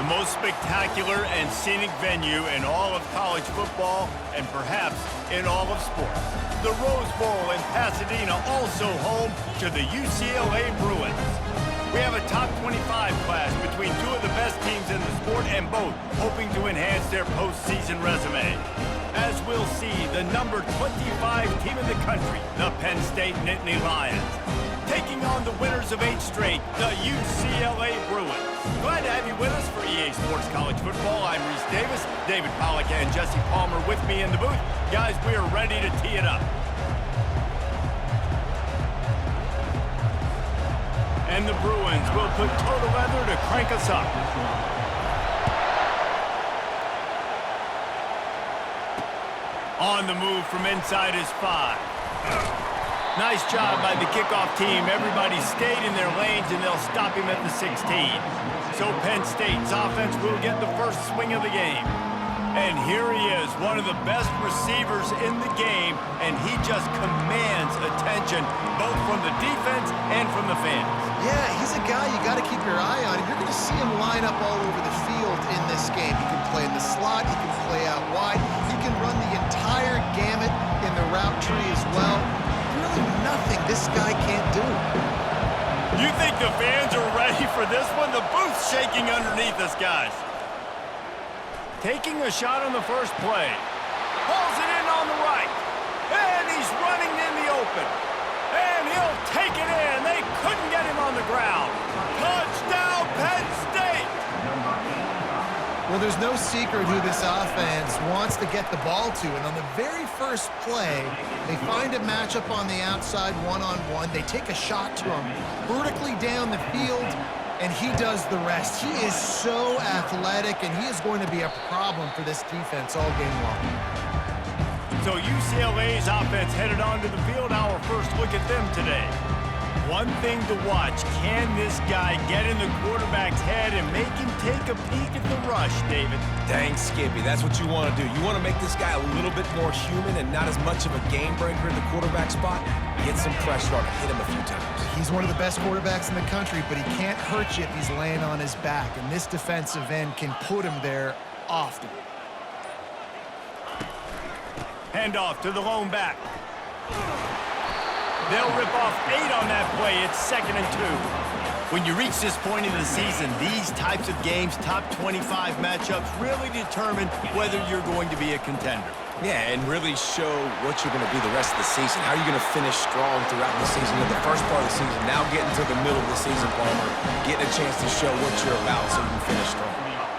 The most spectacular and scenic venue in all of college football and perhaps in all of sports. The Rose Bowl in Pasadena, also home to the UCLA Bruins. We have a top 25 class between two of the best teams in the sport and both hoping to enhance their postseason resume. As we'll see, the number 25 team in the country, the Penn State Nittany Lions, taking on the winners of 8 straight, the UCLA Bruins. Glad to have you with us for EA Sports College Football. I'm Reese Davis, David Pollack and Jesse Palmer with me in the booth. Guys, we are ready to tee it up. And the Bruins will put total leather to crank us up. On the move from inside his 5. Nice job by the kickoff team. Everybody stayed in their lanes, and they'll stop him at the 16. So Penn State's offense will get the first swing of the game. And here he is, one of the best receivers in the game, and he just commands attention, both from the defense and from the fans. Yeah, he's a guy you got to keep your eye on. You're going to see him line up all over the field in this game. He can play in the slot, he can play out wide, he can run the entire gamut in the route tree as well. Really nothing this guy can't do. You think the fans are ready for this one? The booth's shaking underneath us, guys. Taking a shot on the first play. Pulls it in on the right. And he's running in the open. And he'll take it in. They couldn't get him on the ground. Touchdown, Penn State! Well, there's no secret who this offense wants to get the ball to. And on the very first play, they find a matchup on the outside one-on-one. They take a shot to him vertically down the field, and he does the rest. He is so athletic, and he is going to be a problem for this defense all game long. So UCLA's offense headed onto the field. Our first look at them today. One thing to watch, can this guy get in the quarterback's head and make him take a peek at the rush, David? Dang, Skippy, that's what you want to do. You want to make this guy a little bit more human and not as much of a game breaker in the quarterback spot. Get some pressure on him, hit him a few times. He's one of the best quarterbacks in the country, but he can't hurt you if he's laying on his back, and this defensive end can put him there often. Handoff to the lone back. They'll rip off 8 on that play. It's 2nd and 2. When you reach this point in the season, these types of games, top 25 matchups, really determine whether you're going to be a contender. Yeah, and really show what you're going to be the rest of the season. How are you going to finish strong throughout the season? In the first part of the season, now getting to the middle of the season, Palmer, getting a chance to show what you're about so you can finish strong.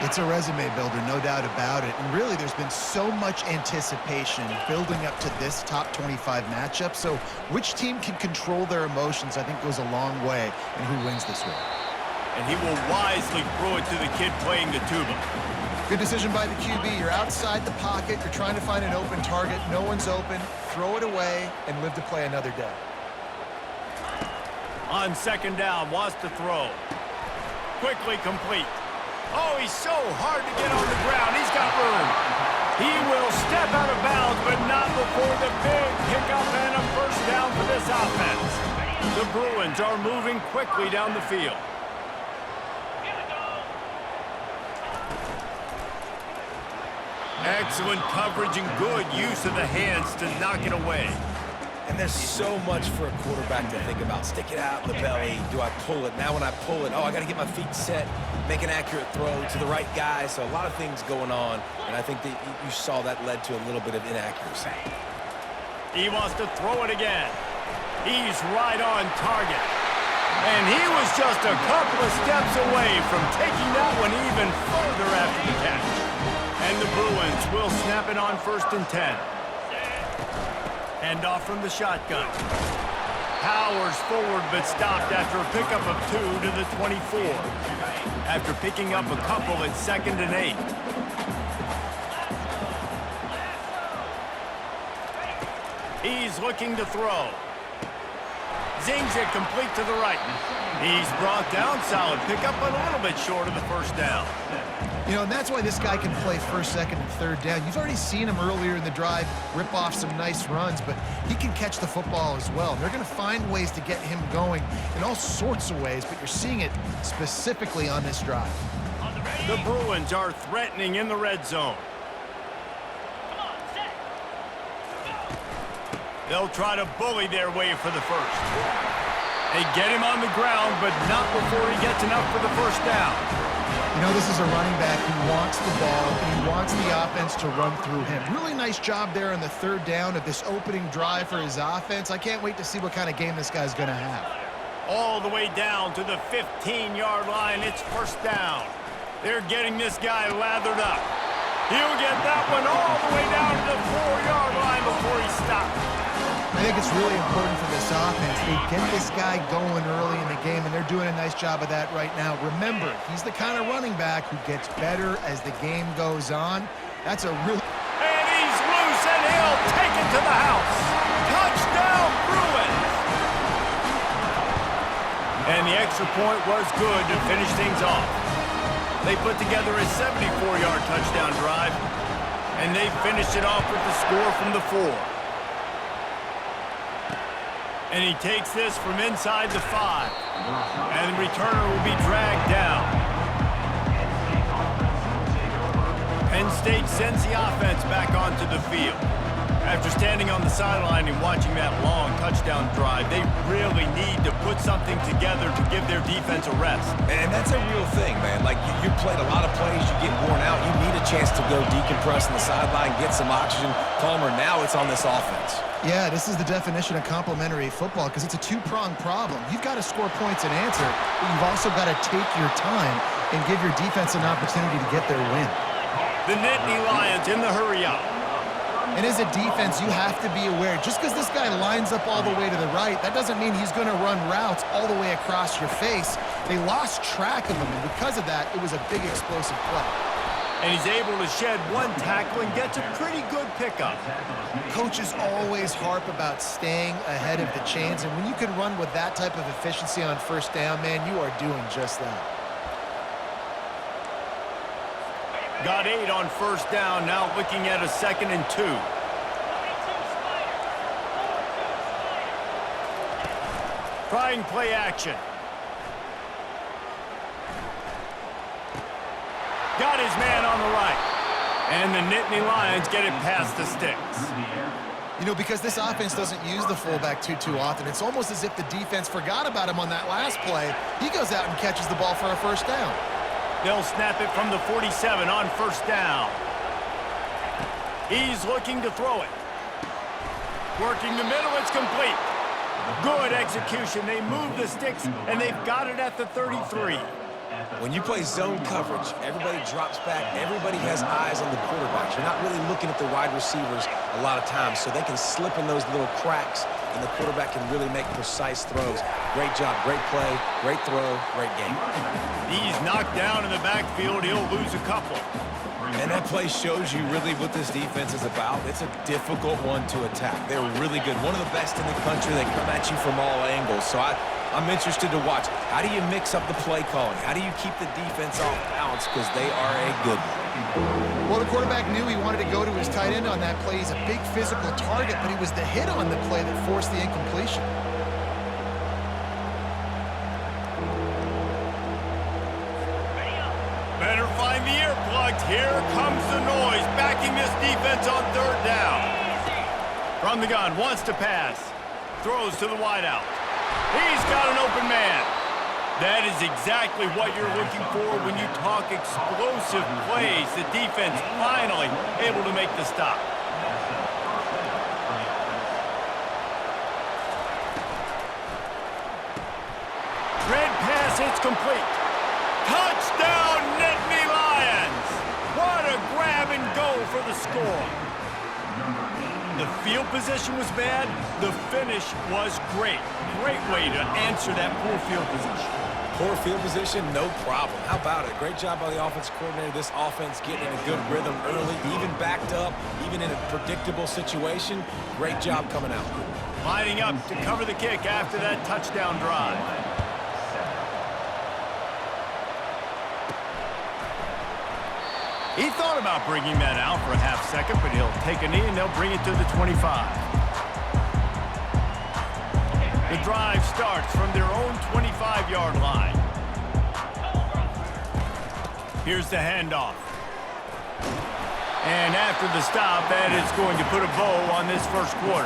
It's a resume builder, no doubt about it. And really, there's been so much anticipation building up to this top 25 matchup. So which team can control their emotions, I think, goes a long way in who wins this one. And he will wisely throw it to the kid playing the tuba. Good decision by the QB. You're outside the pocket. You're trying to find an open target. No one's open. Throw it away and live to play another day. On 2nd down, wants to throw. Quickly complete. Oh, he's so hard to get on the ground. He's got room. He will step out of bounds, but not before the big pickup and a first down for this offense. The Bruins are moving quickly down the field. Excellent coverage and good use of the hands to knock it away. And there's so much for a quarterback to think about. Stick it out in the belly. Do I pull it? Now when I pull it, oh, I got to get my feet set, make an accurate throw to the right guy. So a lot of things going on, and I think that you saw that led to a little bit of inaccuracy. He wants to throw it again. He's right on target. And he was just a couple of steps away from taking that one even further after the catch. And the Bruins will snap it on 1st and 10. Handoff from the shotgun. Powers forward but stopped after a pickup of 2 to the 24. After picking up a couple at 2nd and 8. He's looking to throw. Zings it complete to the right. He's brought down. Solid pickup, but a little bit short of the first down. You know, and that's why this guy can play 1st, 2nd, and 3rd down. You've already seen him earlier in the drive rip off some nice runs, but he can catch the football as well. And they're going to find ways to get him going in all sorts of ways, but you're seeing it specifically on this drive. The Bruins are threatening in the red zone. They'll try to bully their way for the first. They get him on the ground, but not before he gets enough for the first down. You know, this is a running back who wants the ball, and he wants the offense to run through him. Really nice job there on the third down of this opening drive for his offense. I can't wait to see what kind of game this guy's going to have. All the way down to the 15-yard line. It's first down. They're getting this guy lathered up. He'll get that one all the way down to the 4-yard line before he stops. I think it's really important for this offense. They get this guy going early in the game, and they're doing a nice job of that right now. Remember, he's the kind of running back who gets better as the game goes on. That's a real... And he's loose, and he'll take it to the house. Touchdown, Bruins! And the extra point was good to finish things off. They put together a 74-yard touchdown drive, and they finished it off with the score from the 4. And he takes this from inside the 5. And the returner will be dragged down. Penn State sends the offense back onto the field. After standing on the sideline and watching that long touchdown drive, they really need to put something together to give their defense a rest. And that's a real thing, man. Like, you played a lot of plays, you get worn out, you need a chance to go decompress on the sideline, get some oxygen, calmer. Now it's on this offense. Yeah, this is the definition of complementary football because it's a two-pronged problem. You've got to score points and answer, but you've also got to take your time and give your defense an opportunity to get their win. The Nittany Lions in the hurry-up. And as a defense, you have to be aware, just because this guy lines up all the way to the right, that doesn't mean he's going to run routes all the way across your face. They lost track of him, and because of that, it was a big explosive play. And he's able to shed one tackle and gets a pretty good pickup. Coaches always harp about staying ahead of the chains, and when you can run with that type of efficiency on first down, man, you are doing just that. Got 8 on first down, now looking at a 2nd and 2. Trying play action. Got his man on the right. And the Nittany Lions get it past the sticks. You know, because this offense doesn't use the fullback too often, it's almost as if the defense forgot about him on that last play. He goes out and catches the ball for a first down. They'll snap it from the 47 on first down. He's looking to throw it. Working the middle, it's complete. Good execution. They move the sticks, and they've got it at the 33. When you play zone coverage, everybody drops back. Everybody has eyes on the quarterback. You're not really looking at the wide receivers a lot of times, so they can slip in those little cracks, and the quarterback can really make precise throws. Great job, great play, great throw, great game. He's knocked down in the backfield. He'll lose a couple. And that play shows you really what this defense is about. It's a difficult one to attack. They're really good. One of the best in the country. They come at you from all angles. So I'm interested to watch. How do you mix up the play calling? How do you keep the defense off balance? Because they are a good one. Well, the quarterback knew he wanted to go to his tight end on that play. He's a big physical target, but it was the hit on the play that forced the incompletion. Better find the earplugs. Here comes the noise, backing this defense on third down. From the gun, wants to pass. Throws to the wideout. He's got an open man. That is exactly what you're looking for when you talk explosive plays. The defense finally able to make the stop. Red pass, it's complete. Touchdown, Nittany Lions! What a grab and go for the score. The field position was bad. The finish was great. Great way to answer that poor field position. Poor field position, no problem. How about it? Great job by the offense coordinator. This offense getting in a good rhythm early, even backed up, even in a predictable situation. Great job coming out. Lining up to cover the kick after that touchdown drive. He thought about bringing that out for a half second, but he'll take a knee and they'll bring it to the 25. The drive starts from their own 25-yard line. Here's the handoff. And after the stop, that is going to put a bow on this first quarter.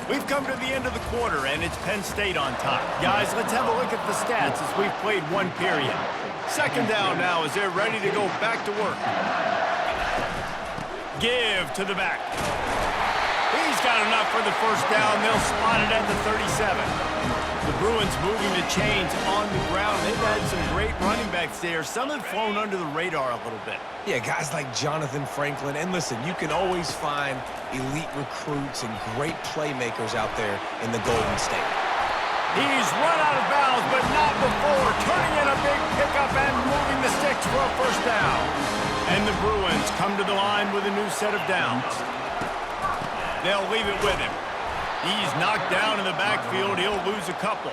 We've come to the end of the quarter, and it's Penn State on top. Guys, let's have a look at the stats as we've played one period. Second down now as they're ready to go back to work. Give to the back. He's got enough for the first down. They'll spot it at the 37. The Bruins moving the chains on the ground. They've had some great running backs there. Some have flown under the radar a little bit. Yeah, guys like Jonathan Franklin. And listen, you can always find elite recruits and great playmakers out there in the Golden State. He's run out of bounds, but not before. Turning in a big pickup and moving the sticks for a first down. And the Bruins come to the line with a new set of downs. They'll leave it with him. He's knocked down in the backfield. He'll lose a couple.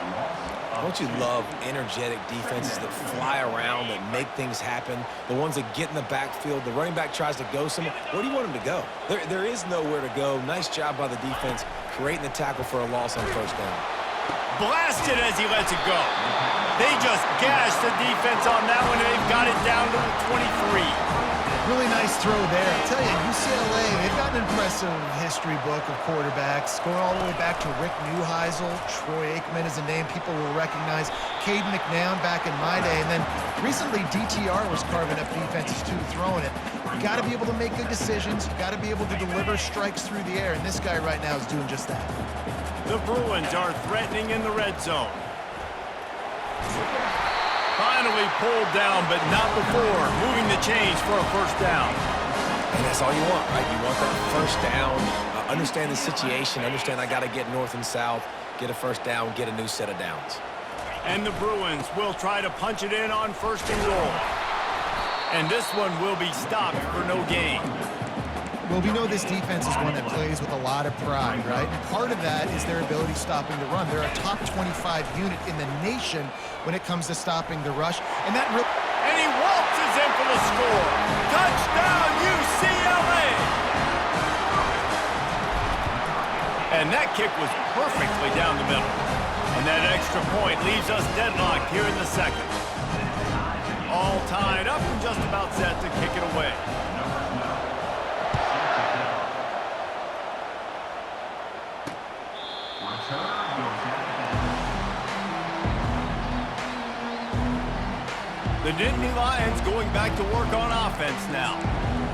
Don't you love energetic defenses that fly around, that make things happen? The ones that get in the backfield. The running back tries to go somewhere. Where do you want him to go? There is nowhere to go. Nice job by the defense, creating the tackle for a loss on first down. Blasted as he lets it go. They just gashed the defense on that one, and they've got it down to the 23. Really nice throw there. I tell you, UCLA, they've got an impressive history book of quarterbacks, going all the way back to Rick Neuheisel. Troy Aikman is a name people will recognize. Caden McNown back in my day. And then recently, DTR was carving up defenses too, throwing it. You got to be able to make good decisions. You got to be able to deliver strikes through the air. And this guy right now is doing just that. The Bruins are threatening in the red zone. Finally pulled down, but not before moving the chains for a first down. And that's all you want, right? You want that first down, understand the situation, understand I got to get north and south, get a first down, get a new set of downs. And the Bruins will try to punch it in on first and goal. And this one will be stopped for no gain. Well, we know this defense is one that plays with a lot of pride, right? And part of that is their ability stopping the run. They're a top 25 unit in the nation when it comes to stopping the rush. And he waltzes in for the score. Touchdown, UCLA! And that kick was perfectly down the middle. And that extra point leaves us deadlocked here in the second. All tied up and just about set to kick it away. The Nittany Lions going back to work on offense now.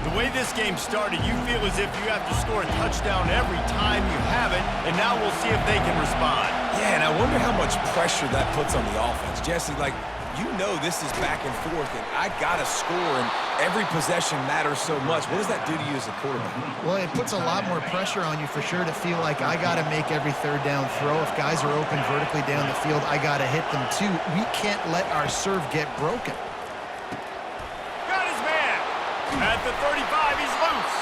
The way this game started, you feel as if you have to score a touchdown every time you have it, and now we'll see if they can respond. Yeah, and I wonder how much pressure that puts on the offense. Jesse, like, you know this is back and forth, and I got to score, and every possession matters so much. What does that do to you as a quarterback? Well, it puts a lot more pressure on you for sure to feel like I got to make every third down throw. If guys are open vertically down the field, I got to hit them too. We can't let our serve get broken. Got his man. At the 35, he's loose.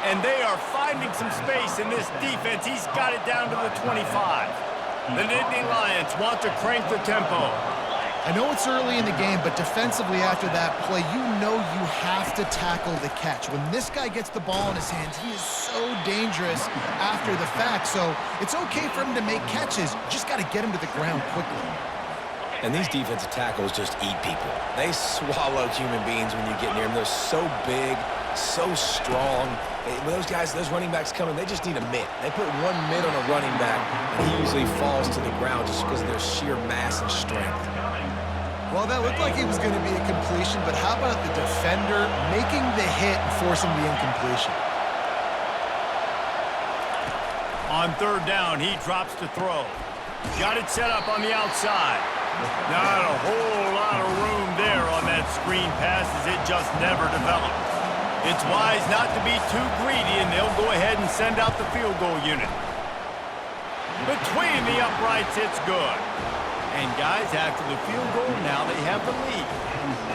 And they are finding some space in this defense. He's got it down to the 25. The Nittany Lions want to crank the tempo. I know it's early in the game, but defensively after that play, you know you have to tackle the catch. When this guy gets the ball in his hands, he is so dangerous after the fact. So it's okay for him to make catches. You just got to get him to the ground quickly. And these defensive tackles just eat people. They swallow human beings when you get near them. They're so big, so strong. When those guys, those running backs come in, they just need a mitt. They put one mitt on a running back, and he usually falls to the ground just because of their sheer mass and strength. Well, that looked like it was going to be a completion, but how about the defender making the hit and forcing the incompletion? On third down, he drops to throw. Got it set up on the outside. Not a whole lot of room there on that screen pass as it just never developed. It's wise not to be too greedy, and they'll go ahead and send out the field goal unit. Between the uprights, it's good. And guys, after the field goal, now they have the lead.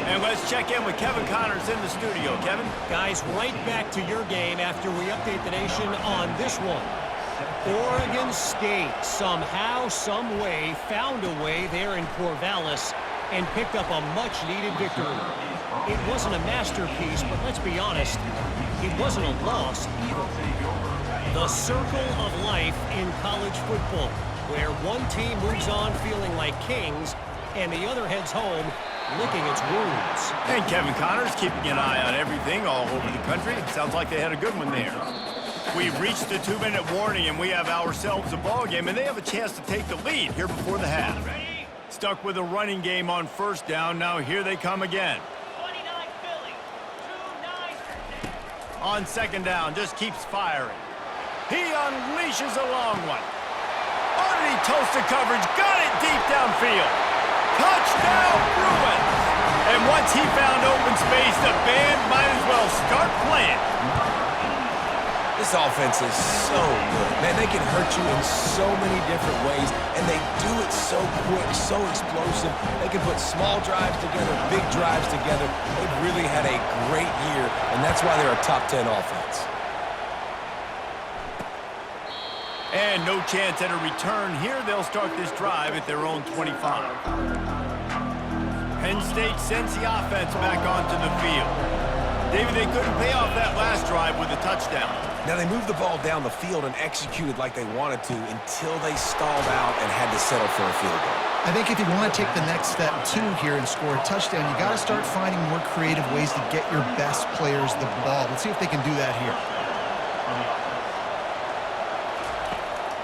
And let's check in with Kevin Connors in the studio. Kevin? Guys, right back to your game after we update the nation on this one. Oregon State somehow, some way, found a way there in Corvallis and picked up a much-needed victory. It wasn't a masterpiece, but let's be honest, it wasn't a loss either. The circle of life in college football, where one team moves on feeling like kings and the other heads home, licking its wounds. And Kevin Connor's keeping an eye on everything all over the country. It sounds like they had a good one there. We've reached the 2-minute warning, and we have ourselves a ball game, and they have a chance to take the lead here before the half. Stuck with a running game on first down. Now here they come again. On second down, just keeps firing. He unleashes a long one. Underneath toasted coverage, got it deep downfield. Touchdown, Bruins! And once he found open space, the band might as well start playing. This offense is so good. Man, they can hurt you in so many different ways, and they do it so quick, so explosive. They can put small drives together, big drives together. They've really had a great year, and that's why they're a top 10 offense. And no chance at a return here. They'll start this drive at their own 25. Penn State sends the offense back onto the field. David, they couldn't pay off that last drive with a touchdown. Now, they moved the ball down the field and executed like they wanted to until they stalled out and had to settle for a field goal. I think if you want to take the next step, too, here and score a touchdown, you got to start finding more creative ways to get your best players the ball. Let's see if they can do that here.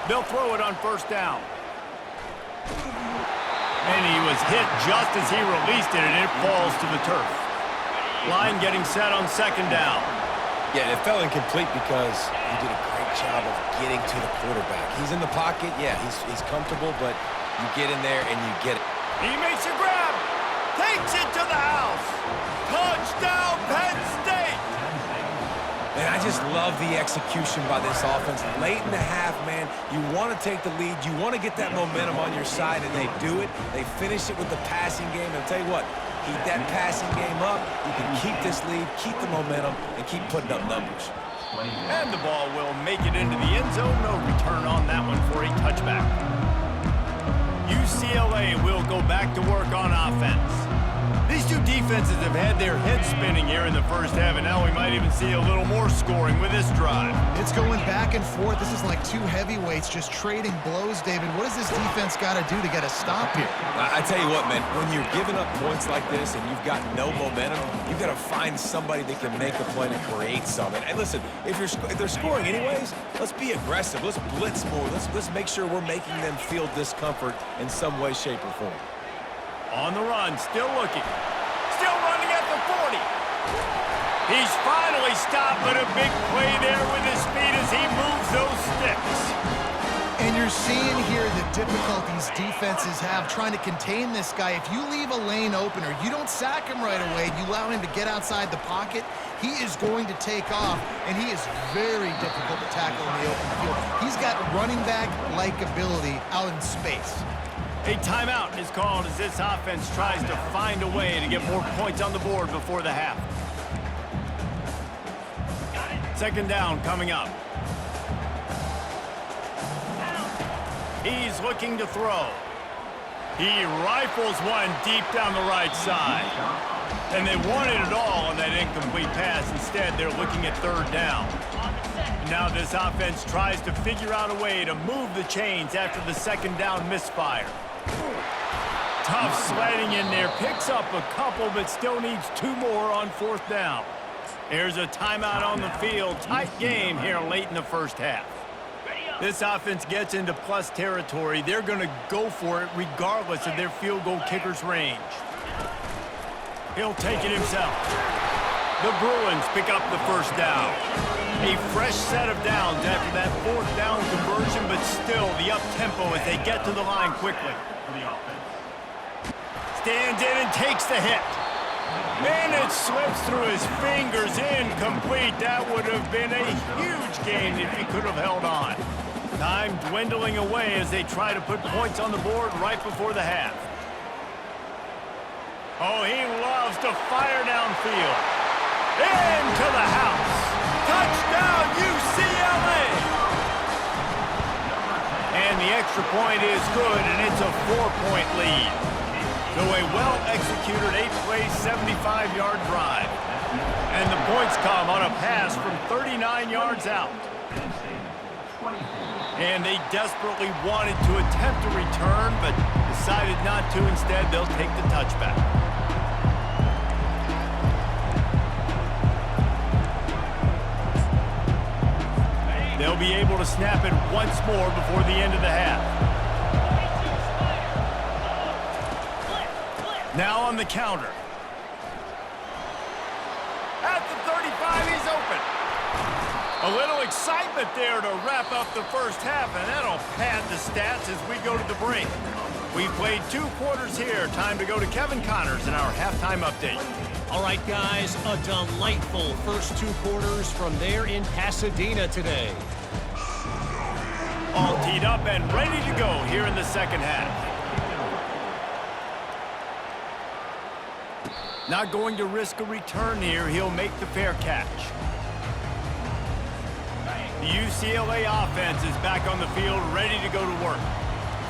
They'll throw it on first down. And he was hit just as he released it, and it falls to the turf. Line getting set on second down. Yeah, it fell incomplete because he did a great job of getting to the quarterback. He's in the pocket. Yeah, he's comfortable, but you get in there and you get it. He makes a grab. Takes it to the house. Touchdown, Penn State. And I just love the execution by this offense. Late in the half, man, you want to take the lead. You want to get that momentum on your side, and they do it. They finish it with the passing game. And I'll tell you what, keep that passing game up. You can keep this lead, keep the momentum, and keep putting up numbers. And the ball will make it into the end zone. No return on that one for a touchback. UCLA will go back to work on offense. These two defenses have had their heads spinning here in the first half, and now we might even see a little more scoring with this drive. It's going back and forth. This is like two heavyweights just trading blows, David. What does this defense got to do to get a stop here? I tell you what, man, when you're giving up points like this and you've got no momentum, you've got to find somebody that can make a play to create something. And listen, if they're scoring anyways, let's be aggressive. Let's blitz more. Let's make sure we're making them feel discomfort in some way, shape, or form. On the run, still looking. Still running at the 40. He's finally stopped, but a big play there with his speed as he moves those sticks. And you're seeing here the difficulties defenses have trying to contain this guy. If you leave a lane open or you don't sack him right away, you allow him to get outside the pocket, he is going to take off, and he is very difficult to tackle in the open field. He's got running back-like ability out in space. A timeout is called as this offense tries to find a way to get more points on the board before the half. Second down coming up. He's looking to throw. He rifles one deep down the right side. And they wanted it all on that incomplete pass. Instead, they're looking at third down. Now this offense tries to figure out a way to move the chains after the second down misfire. Tough sliding in there, picks up a couple, but still needs two more on fourth down. There's a timeout on the field. Tight game here late in the first half. This offense gets into plus territory. They're going to go for it regardless of their field goal kicker's range. He'll take it himself. The Bruins pick up the first down. A fresh set of downs after that fourth down conversion, but still the up-tempo as they get to the line quickly. Stands in and takes the hit. And it slips through his fingers, incomplete. That would have been a huge gain if he could have held on. Time dwindling away as they try to put points on the board right before the half. Oh, he loves to fire downfield. Into the house. Touchdown, UCLA! And the extra point is good, and it's a 4-point lead. So a well-executed 8-play, 75-yard drive. And the points come on a pass from 39 yards out. And they desperately wanted to attempt a return, but decided not to. Instead, they'll take the touchback. They'll be able to snap it once more before the end of the half. Now on the counter. At the 35, he's open. A little excitement there to wrap up the first half, and that'll pad the stats as we go to the break. We've played 2 quarters here. Time to go to Kevin Connors in our halftime update. All right, guys, a delightful first 2 quarters from there in Pasadena today. All teed up and ready to go here in the second half. Not going to risk a return here. He'll make the fair catch. The UCLA offense is back on the field, ready to go to work.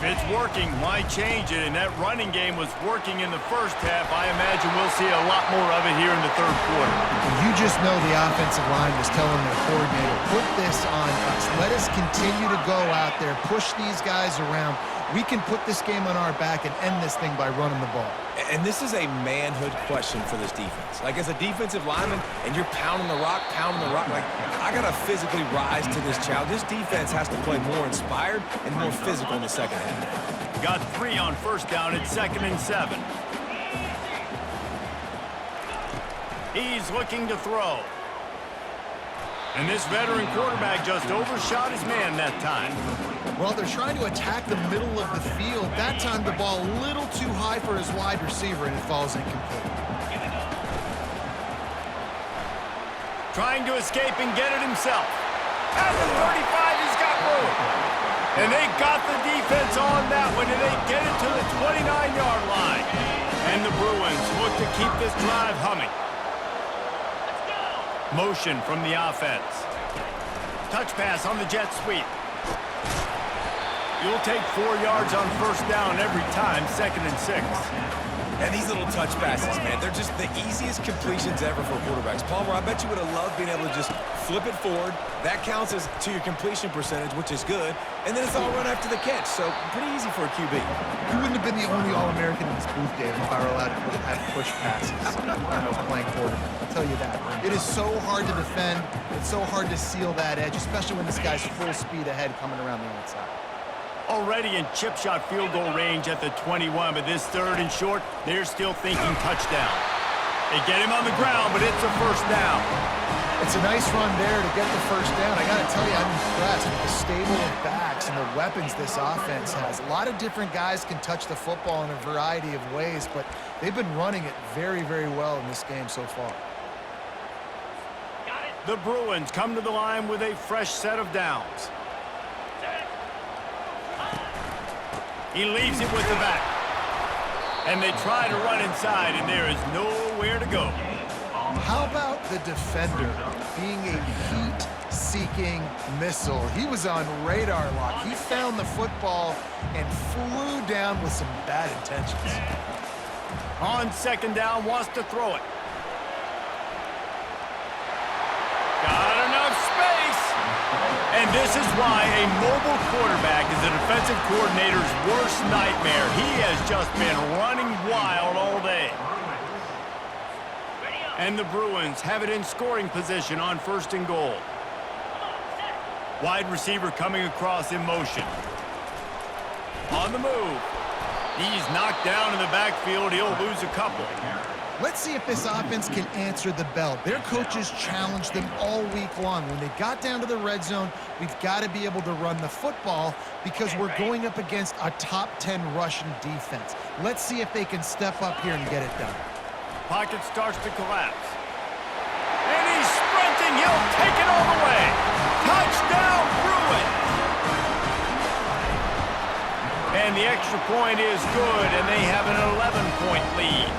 If it's working, why change it? And that running game was working in the first half. I imagine we'll see a lot more of it here in the third quarter. You just know the offensive line was telling their coordinator, put this on us. Let us continue to go out there, push these guys around. We can put this game on our back and end this thing by running the ball. And this is a manhood question for this defense. Like, as a defensive lineman, and you're pounding the rock, like, I got to physically rise to this challenge. This defense has to play more inspired and more physical in the second half. Got 3 on first down at 2nd and 7. He's looking to throw. And this veteran quarterback just overshot his man that time. Well, they're trying to attack the middle of the field. That time the ball a little too high for his wide receiver, and it falls incomplete. Trying to escape and get it himself. At the 35, he's got room. And they got the defense on that one, and they get it to the 29-yard line. And the Bruins look to keep this drive humming. Motion from the offense. Touch pass on the jet sweep. You'll take 4 yards on first down every time, 2nd and 6. And these little touch passes, man, they're just the easiest completions ever for quarterbacks. Palmer, I bet you would have loved being able to just flip it forward. That counts as to your completion percentage, which is good. And then it's all run after the catch, so pretty easy for a QB. You wouldn't have been the only All-American in this booth, Dave, if I were allowed to have push passes when I was playing quarterback. I'll tell you that. It is so hard to defend. It's so hard to seal that edge, especially when this guy's full speed ahead coming around the outside. Already in chip shot field goal range at the 21, but this 3rd and short, they're still thinking touchdown. They get him on the ground, but it's a first down. It's a nice run there to get the first down. I got to tell you, I'm impressed with the stable of backs and the weapons this offense has. A lot of different guys can touch the football in a variety of ways, but they've been running it very, very well in this game so far. The Bruins come to the line with a fresh set of downs. He leaves it with the back. And they try to run inside, and there is nowhere to go. How about the defender being a heat-seeking missile? He was on radar lock. He found the football and flew down with some bad intentions. On 2nd down, wants to throw it. Got enough space. And this is why a mobile quarterback is the defensive coordinator's worst nightmare. He has just been running wild all day. And the Bruins have it in scoring position on 1st and goal. Wide receiver coming across in motion. On the move. He's knocked down in the backfield. He'll lose a couple. Let's see if this offense can answer the bell. Their coaches challenged them all week long. When they got down to the red zone, we've got to be able to run the football because we're going up against a top 10 Russian defense. Let's see if they can step up here and get it done. Pocket starts to collapse. And he's sprinting. He'll take it all the way. Touchdown, Bruins! And the extra point is good, and they have an 11-point lead.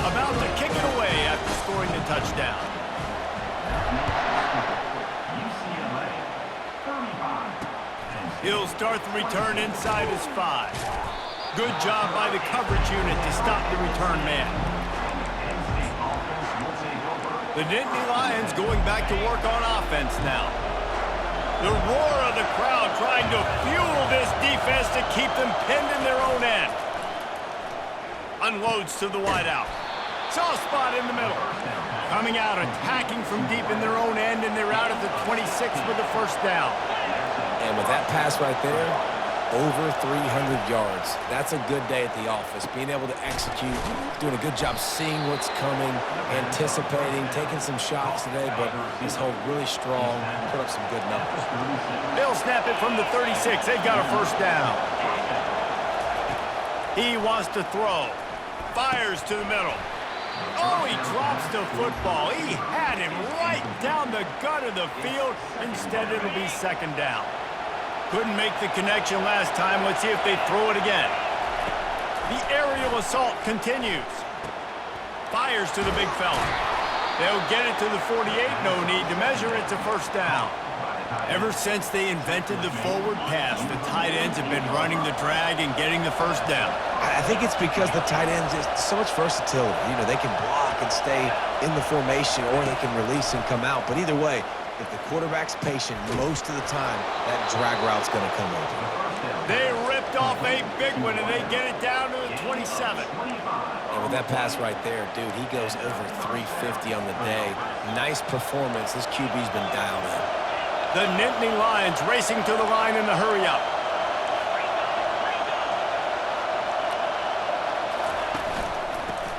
About to kick it away after scoring the touchdown. He'll start the return inside his 5. Good job by the coverage unit to stop the return man. The Nittany Lions going back to work on offense now. The roar of the crowd trying to fuel this defense to keep them pinned in their own end. Unloads to the wideout. Soft spot in the middle. Coming out, attacking from deep in their own end, and they're out at the 26 for the first down. And with that pass right there, over 300 yards. That's a good day at the office. Being able to execute, doing a good job seeing what's coming, anticipating, taking some shots today, but he's held really strong, put up some good numbers. They'll snap it from the 36. They've got a first down. He wants to throw. Fires to the middle. Oh, he drops the football. He had him right down the gut of the field. Instead, it'll be second down. Couldn't make the connection last time. Let's see if they throw it again. The aerial assault continues. Fires to the big fella. They'll get it to the 48. No need to measure. It's a first down. Ever since they invented the forward pass, the tight ends have been running the drag and getting the first down. I think it's because the tight ends is so much versatility. You know, they can block and stay in the formation, or they can release and come out. But either way, if the quarterback's patient, most of the time, that drag route's going to come over. They ripped off a big one, and they get it down to the 27. And with that pass right there, dude, he goes over 350 on the day. Nice performance. This QB's been dialed in. The Nittany Lions racing to the line in the hurry-up.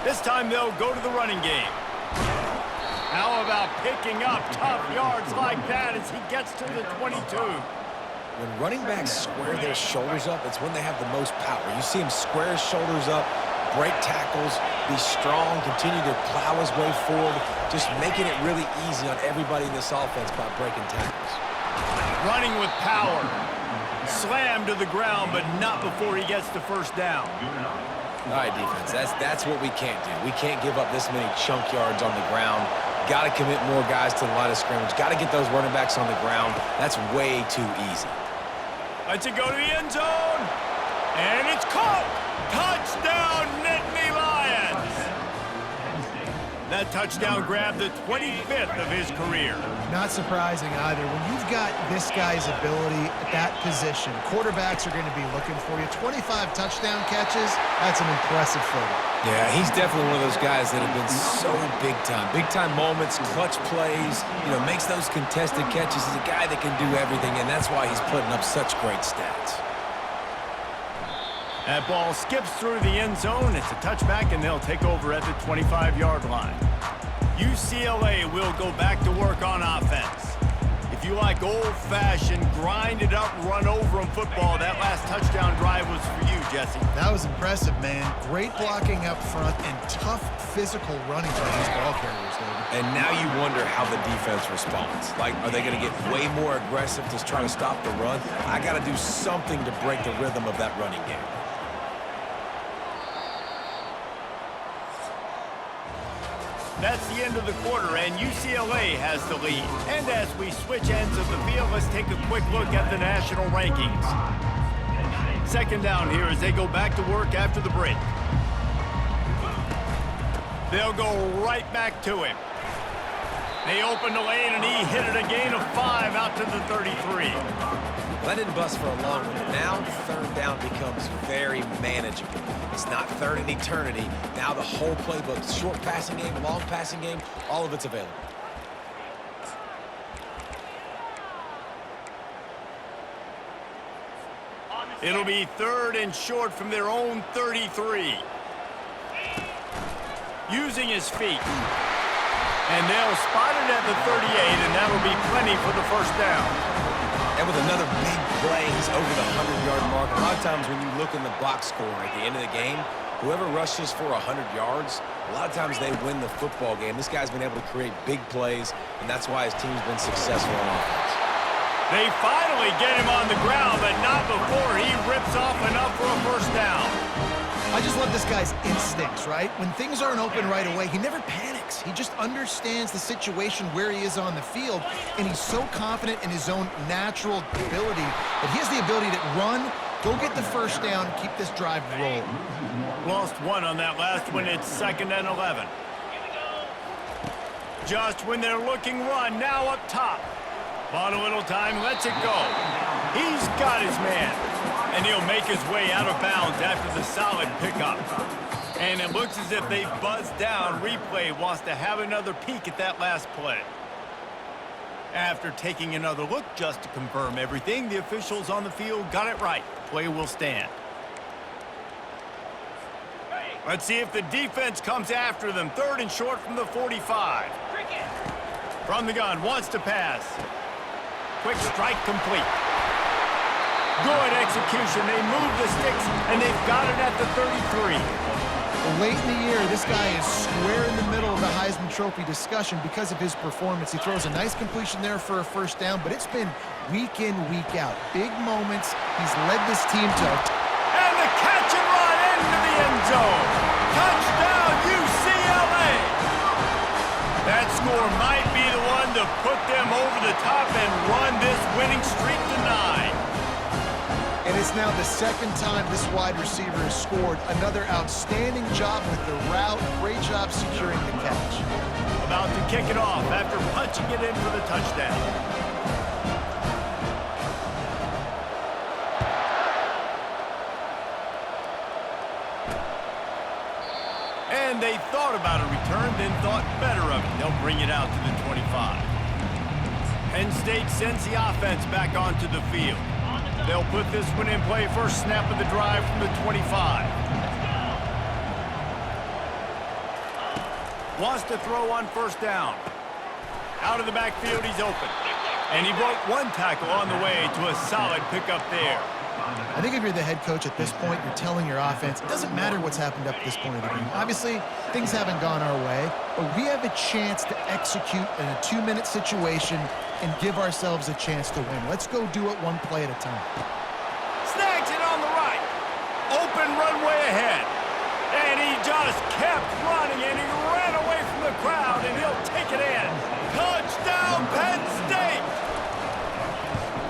This time they'll go to the running game. How about picking up tough yards like that as he gets to the 22? When running backs square their shoulders up, it's when they have the most power. You see him square his shoulders up, break tackles, be strong, continue to plow his way forward, just making it really easy on everybody in this offense by breaking tackles. Running with power. Slam to the ground, but not before he gets the first down. All right, defense, that's what we can't do. We can't give up this many chunk yards on the ground. Got to commit more guys to the line of scrimmage. Got to get those running backs on the ground. That's way too easy. Lets it go to the end zone. And it's caught. Touchdown, Nittany Lions. That touchdown grabbed the 25th of his career. Not surprising either. When you've got this guy's ability at that position, quarterbacks are going to be looking for you. 25 touchdown catches, that's an impressive photo. Yeah, he's definitely one of those guys that have been so big time. Big time moments, clutch plays, you know, makes those contested catches. He's a guy that can do everything, and that's why he's putting up such great stats. That ball skips through the end zone. It's a touchback, and they'll take over at the 25-yard line. UCLA will go back to work on offense. If you like old-fashioned, grind-it-up, run-over-'em football, that last touchdown drive was for you, Jesse. That was impressive, man. Great blocking up front and tough physical running by these ball carriers, David. And now you wonder how the defense responds. Like, are they going to get way more aggressive to try to stop the run? I got to do something to break the rhythm of that running game. That's the end of the quarter, and UCLA has the lead. And as we switch ends of the field, let's take a quick look at the national rankings. Second down here as they go back to work after the break. They'll go right back to him. They opened the lane, and he hit it a gain of 5 out to the 33. Well, that didn't bust for a long one. Now third down becomes very manageable. It's not third in eternity. Now the whole playbook, short passing game, long passing game, all of it's available. It'll be third and short from their own 33. Using his feet. And they'll spot it at the 38, and that'll be plenty for the first down. And with another big play, he's over the 100-yard mark. A lot of times when you look in the box score at the end of the game, whoever rushes for 100 yards, a lot of times they win the football game. This guy's been able to create big plays, and that's why his team's been successful on offense. They finally get him on the ground, but not before he rips off enough for a first down. I just love this guy's instincts, right? When things aren't open right away, he never panics. He just understands the situation where he is on the field, and he's so confident in his own natural ability that he has the ability to run, go get the first down, and keep this drive rolling. Lost one on that last one. It's 2nd and 11. Just when they're looking run, now up top. Bought a little time, lets it go. He's got his man. And he'll make his way out of bounds after the solid pickup. And it looks as if they've buzzed down. Replay wants to have another peek at that last play. After taking another look just to confirm everything, the officials on the field got it right. The play will stand. Let's see if the defense comes after them. 3rd and short from the 45. From the gun, wants to pass. Quick strike complete. Good execution. They move the sticks, and they've got it at the 33. Well, late in the year, this guy is square in the middle of the Heisman Trophy discussion because of his performance. He throws a nice completion there for a first down, but it's been week in, week out. Big moments. He's led this team to... And the catch and run into the end zone. Touchdown, UCLA. That score might be the one to put them over the top and run this winning streak to 9. And it's now the 2nd time this wide receiver has scored. Another outstanding job with the route. Great job securing the catch. About to kick it off after punching it in for the touchdown. And they thought about a return, then thought better of it. They'll bring it out to the 25. Penn State sends the offense back onto the field. They'll put this one in play. First snap of the drive from the 25. Wants to throw on first down. Out of the backfield, he's open. And he broke one tackle on the way to a solid pickup there. I think if you're the head coach at this point, you're telling your offense, it doesn't matter what's happened up to this point of the game. Obviously, things haven't gone our way, but we have a chance to execute in a 2-minute situation and give ourselves a chance to win. Let's go do it one play at a time. Snags it on the right. Open runway ahead. And he just kept running, and he ran away from the crowd, and he'll take it in. Touchdown, Penn State!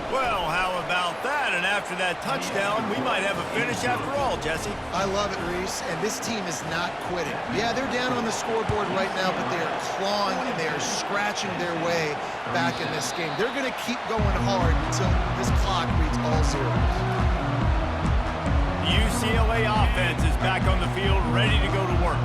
Well, how about that? And after that touchdown, we might have a finish after all, Jesse. I love it, Reese, and this team is not quitting. Yeah, they're down on the scoreboard right now, but they are clawing and they are scratching their way back in this game. They're going to keep going hard until this clock reads all zeros. The UCLA offense is back on the field, ready to go to work.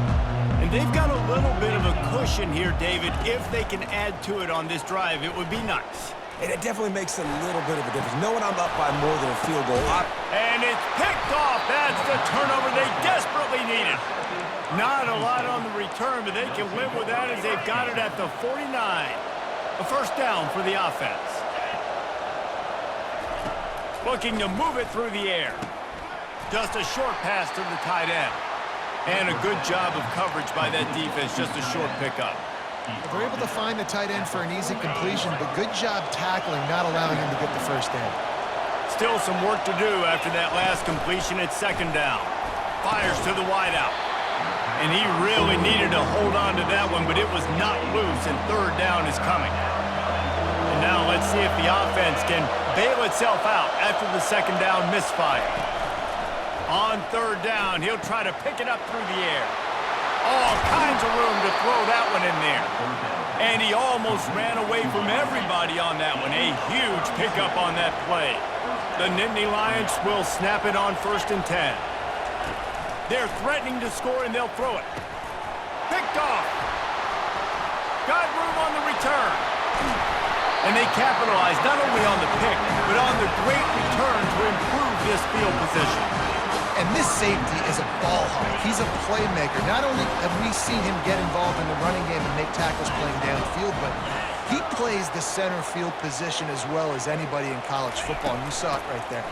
And they've got a little bit of a cushion here, David. If they can add to it on this drive, it would be nice. And it definitely makes a little bit of a difference. Knowing I'm up by more than a field goal. And it's picked off. That's the turnover they desperately needed. Not a lot on the return, but they can live with that as they've got it at the 49. A first down for the offense. Looking to move it through the air. Just a short pass to the tight end. And a good job of coverage by that defense. Just a short pickup. They're able to find the tight end for an easy completion, but good job tackling, not allowing him to get the first down. Still some work to do after that last completion at 2nd down. Fires to the wideout. And he really needed to hold on to that one, but it was not loose, and 3rd down is coming. And now let's see if the offense can bail itself out after the 2nd down misfire. On 3rd down, he'll try to pick it up through the air. All kinds of room to throw that one in there. And he almost ran away from everybody on that one. A huge pickup on that play. The Nittany Lions will snap it on 1st and 10. They're threatening to score, and they'll throw it. Picked off. Got room on the return. And they capitalize not only on the pick, but on the great return to improve this field position. And this safety is a ball hawk. He's a playmaker. Not only have we seen him get involved in the running game and make tackles playing downfield, but he plays the center field position as well as anybody in college football. And you saw it right there.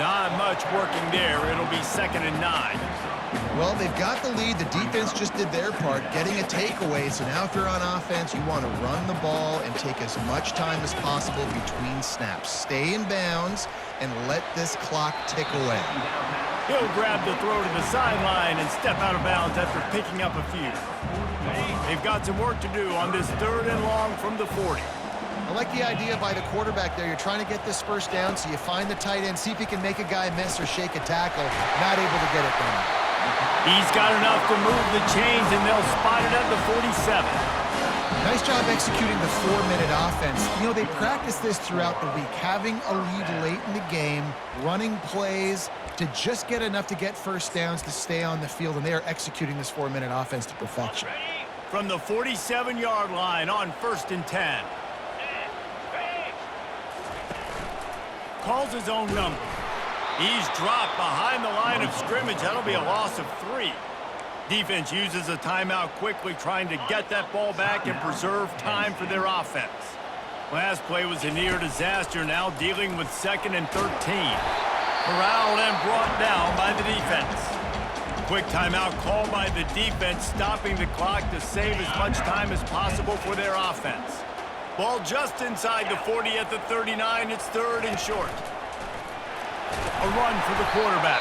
Not much working there. It'll be 2nd and 9. Well, they've got the lead. The defense just did their part, getting a takeaway. So now if you're on offense, you want to run the ball and take as much time as possible between snaps. Stay in bounds and let this clock tick away. He'll grab the throw to the sideline and step out of bounds after picking up a few. They've got some work to do on this 3rd and long from the 40. I like the idea by the quarterback there. You're trying to get this first down, so you find the tight end, see if he can make a guy miss or shake a tackle. Not able to get it done. He's got enough to move the chains, and they'll spot it at the 47. Nice job executing the 4-minute offense. You know, they practice this throughout the week, having a lead late in the game, running plays to just get enough to get first downs to stay on the field, and they are executing this 4-minute offense to perfection. From the 47-yard line on 1st and 10. Calls his own number. He's dropped behind the line of scrimmage. That'll be a loss of 3. Defense uses a timeout quickly, trying to get that ball back and preserve time for their offense. Last play was a near disaster, now dealing with 2nd and 13. Corralled and brought down by the defense. Quick timeout called by the defense, stopping the clock to save as much time as possible for their offense. Ball just inside the 40 at the 39. It's 3rd and short. A run for the quarterback.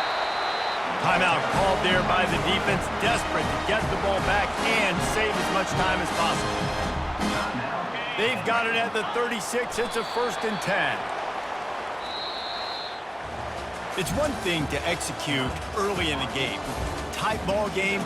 Timeout called there by the defense, desperate to get the ball back and save as much time as possible. They've got it at the 36. It's a 1st and 10. It's one thing to execute early in the game. Tight ball game.